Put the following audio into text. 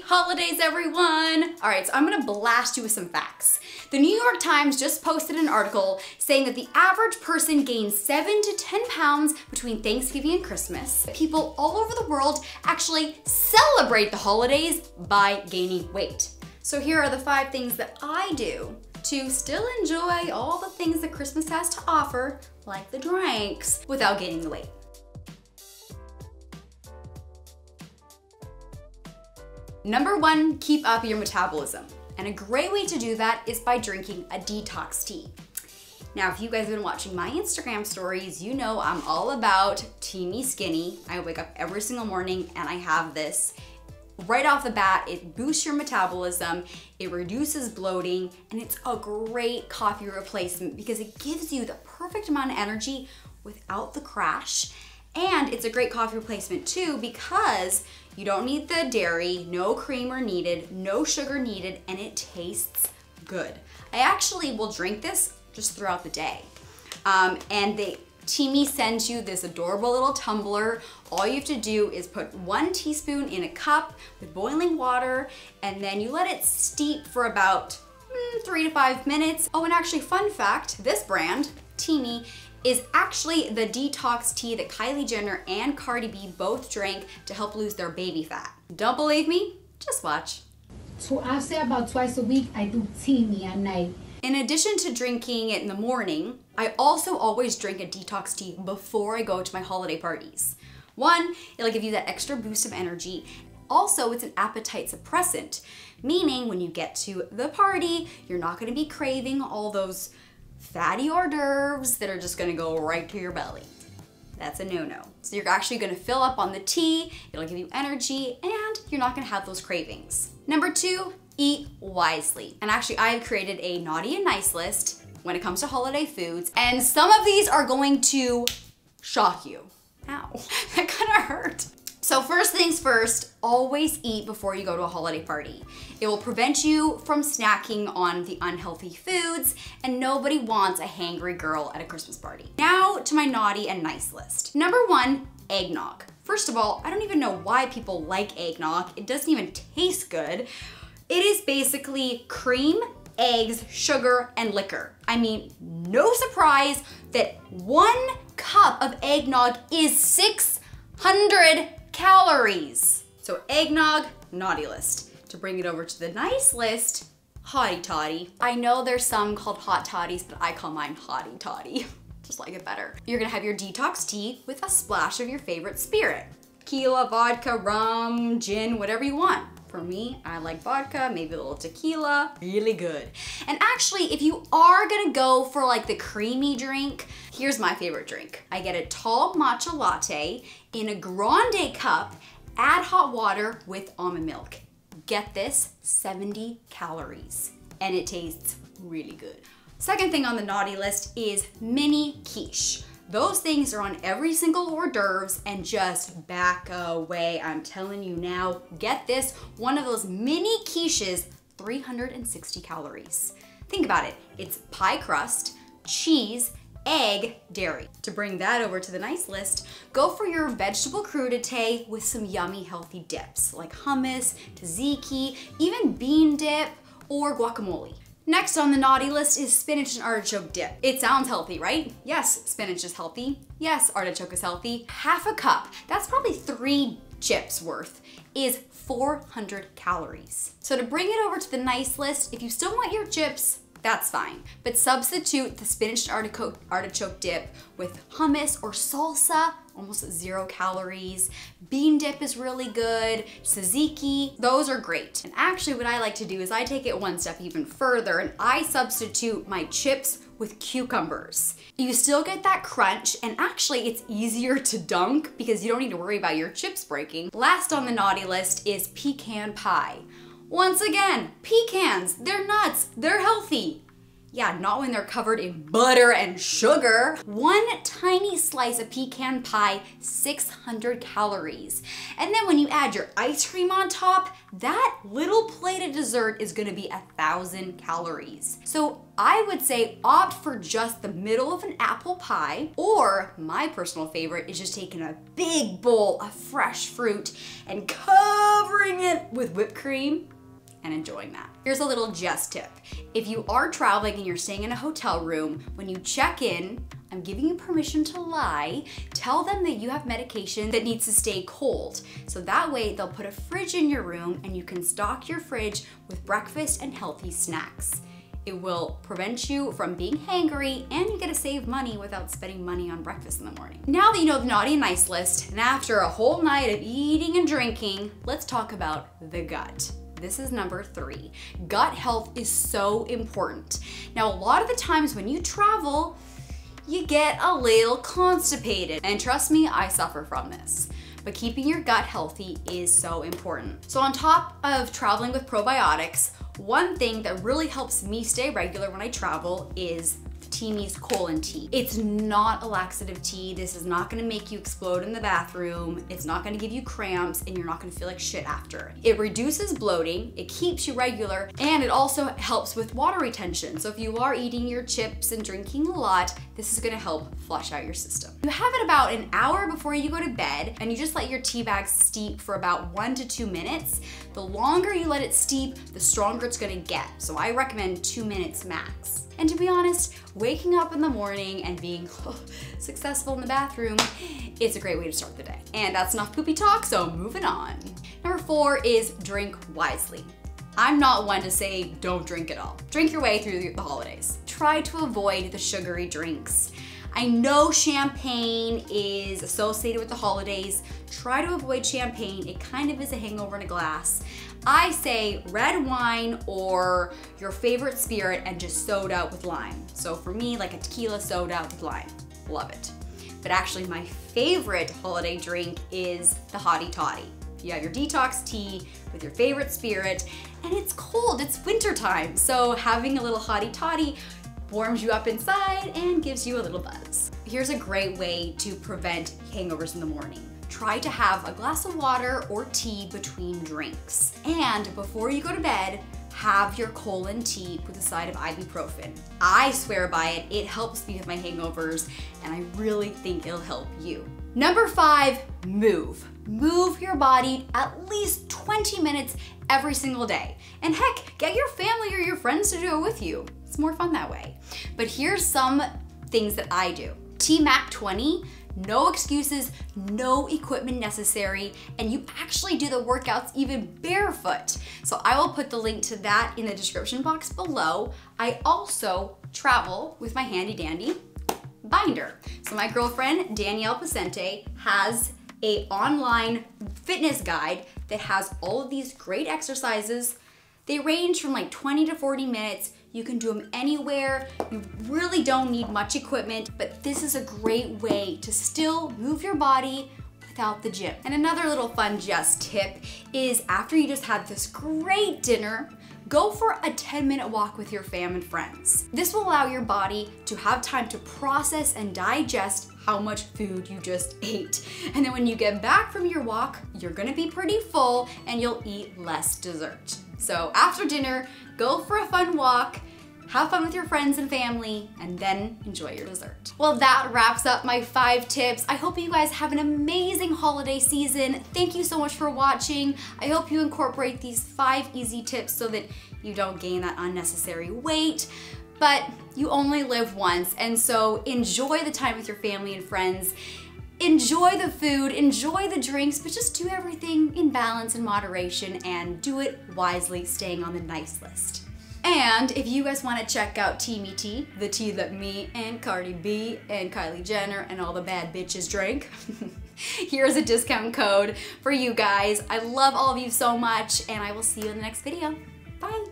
holidays, everyone! All right, so I'm gonna blast you with some facts. The New York Times just posted an article saying that the average person gains 7 to 10 pounds between Thanksgiving and Christmas. People all over the world actually celebrate the holidays by gaining weight. So here are the 5 things that I do to still enjoy all the things that Christmas has to offer, like the drinks, without gaining the weight. Number 1, keep up your metabolism. And a great way to do that is by drinking a detox tea. Now, if you guys have been watching my Instagram stories, you know I'm all about teeny skinny. I wake up every single morning and I have this. Right off the bat, it boosts your metabolism, it reduces bloating, and it's a great coffee replacement because it gives you the perfect amount of energy without the crash. And it's a great coffee replacement too because you don't need the dairy, no creamer needed, no sugar needed, and it tastes good. I actually will drink this just throughout the day. And Teamy sends you this adorable little tumbler. All you have to do is put 1 teaspoon in a cup with boiling water, and then you let it steep for about 3 to 5 minutes. Oh, and actually, fun fact, this brand, Teamy, is actually the detox tea that Kylie Jenner and Cardi B both drank to help lose their baby fat. Don't believe me? Just watch. So I say about twice a week, I do Teamy at night. In addition to drinking it in the morning, I also always drink a detox tea before I go to my holiday parties. 1, it'll give you that extra boost of energy. Also, it's an appetite suppressant, meaning when you get to the party, you're not gonna be craving all those fatty hors d'oeuvres that are just gonna go right to your belly. That's a no-no. So you're actually gonna fill up on the tea, it'll give you energy, and you're not gonna have those cravings. Number 2, eat wisely. And actually, I've created a naughty and nice list when it comes to holiday foods, and some of these are going to shock you. Ow, that kinda hurt. So first things first, always eat before you go to a holiday party. It will prevent you from snacking on the unhealthy foods, and nobody wants a hangry girl at a Christmas party. Now to my naughty and nice list. Number 1, eggnog. First of all, I don't even know why people like eggnog. It doesn't even taste good. It is basically cream, eggs, sugar, and liquor. I mean, no surprise that 1 cup of eggnog is 600 calories. So eggnog, naughty list. To bring it over to the nice list, hottie toddy. I know there's some called hot toddies, but I call mine hottie toddy. Just like it better. You're gonna have your detox tea with a splash of your favorite spirit. Tequila, vodka, rum, gin, whatever you want. For me, I like vodka, maybe a little tequila, really good. And actually, if you are gonna go for like the creamy drink, here's my favorite drink. I get a tall matcha latte in a grande cup, add hot water with almond milk. Get this, 70 calories, and it tastes really good. Second thing on the naughty list is mini quiche. Those things are on every single hors d'oeuvres and just back away. I'm telling you now, get this, one of those mini quiches, 360 calories. Think about it, it's pie crust, cheese, egg, dairy. To bring that over to the nice list, go for your vegetable crudité with some yummy healthy dips like hummus, tzatziki, even bean dip, or guacamole. Next on the naughty list is spinach and artichoke dip. It sounds healthy, right? Yes, spinach is healthy. Yes, artichoke is healthy. Half a cup, that's probably 3 chips worth, is 400 calories. So to bring it over to the nice list, if you still want your chips, that's fine. But substitute the spinach and artichoke dip with hummus or salsa, almost 0 calories. Bean dip is really good. Tzatziki, those are great. And actually what I like to do is I take it one step even further and I substitute my chips with cucumbers. You still get that crunch, and actually it's easier to dunk because you don't need to worry about your chips breaking. Last on the naughty list is pecan pie. Once again, pecans, they're nuts, they're healthy. Yeah, not when they're covered in butter and sugar. One tiny slice of pecan pie, 600 calories. And then when you add your ice cream on top, that little plate of dessert is gonna be 1,000 calories. So I would say opt for just the middle of an apple pie, or my personal favorite is just taking a big bowl of fresh fruit and covering it with whipped cream and enjoying that. Here's a little Jess tip. If you are traveling and you're staying in a hotel room, when you check in, I'm giving you permission to lie. Tell them that you have medication that needs to stay cold. So that way they'll put a fridge in your room and you can stock your fridge with breakfast and healthy snacks. It will prevent you from being hangry, and you get to save money without spending money on breakfast in the morning. Now that you know the naughty and nice list, and after a whole night of eating and drinking, let's talk about the gut. This is number 3. Gut health is so important. Now, a lot of the times when you travel, you get a little constipated. And trust me, I suffer from this. But keeping your gut healthy is so important. So on top of traveling with probiotics, one thing that really helps me stay regular when I travel is Teamy's colon tea. It's not a laxative tea. This is not gonna make you explode in the bathroom. It's not gonna give you cramps, and you're not gonna feel like shit after. It reduces bloating, it keeps you regular, and it also helps with water retention. So if you are eating your chips and drinking a lot, this is gonna help flush out your system. You have it about an hour before you go to bed, and you just let your tea bag steep for about 1 to 2 minutes. The longer you let it steep, the stronger it's gonna get. So I recommend 2 minutes max. And to be honest, waking up in the morning and being successful in the bathroom, it's a great way to start the day. And that's enough poopy talk, so moving on. Number 4 is drink wisely. I'm not one to say don't drink at all. Drink your way through the holidays. Try to avoid the sugary drinks. I know champagne is associated with the holidays. Try to avoid champagne. It kind of is a hangover in a glass. I say red wine or your favorite spirit and just soda with lime. So for me, like a tequila soda with lime. Love it. But actually my favorite holiday drink is the hottie toddy. You have your detox tea with your favorite spirit, and it's cold, it's wintertime. So having a little hottie toddy warms you up inside and gives you a little buzz. Here's a great way to prevent hangovers in the morning. Try to have a glass of water or tea between drinks. And before you go to bed, have your colon tea with a side of ibuprofen. I swear by it, it helps me with my hangovers, and I really think it'll help you. Number 5, move. Move your body at least 20 minutes every single day. And heck, get your family or your friends to do it with you. It's more fun that way. But here's some things that I do. T-Mac 20, no excuses, no equipment necessary, and you actually do the workouts even barefoot. So I will put the link to that in the description box below. I also travel with my handy dandy binder. So my girlfriend, Danielle Pacente, has an online fitness guide that has all of these great exercises. They range from like 20 to 40 minutes. You can do them anywhere. You really don't need much equipment, but this is a great way to still move your body without the gym. And another little fun Jess tip is after you just had this great dinner, go for a 10-minute walk with your fam and friends. This will allow your body to have time to process and digest how much food you just ate. And then when you get back from your walk, you're gonna be pretty full and you'll eat less dessert. So after dinner, go for a fun walk, have fun with your friends and family, and then enjoy your dessert. Well, that wraps up my 5 tips. I hope you guys have an amazing holiday season. Thank you so much for watching. I hope you incorporate these 5 easy tips so that you don't gain that unnecessary weight. But you only live once, and so enjoy the time with your family and friends. Enjoy the food, enjoy the drinks, but just do everything in balance and moderation, and do it wisely, staying on the nice list. And if you guys want to check out Teamy Tea, the tea that me and Cardi B and Kylie Jenner and all the bad bitches drink, here's a discount code for you guys. I love all of you so much, and I will see you in the next video. Bye.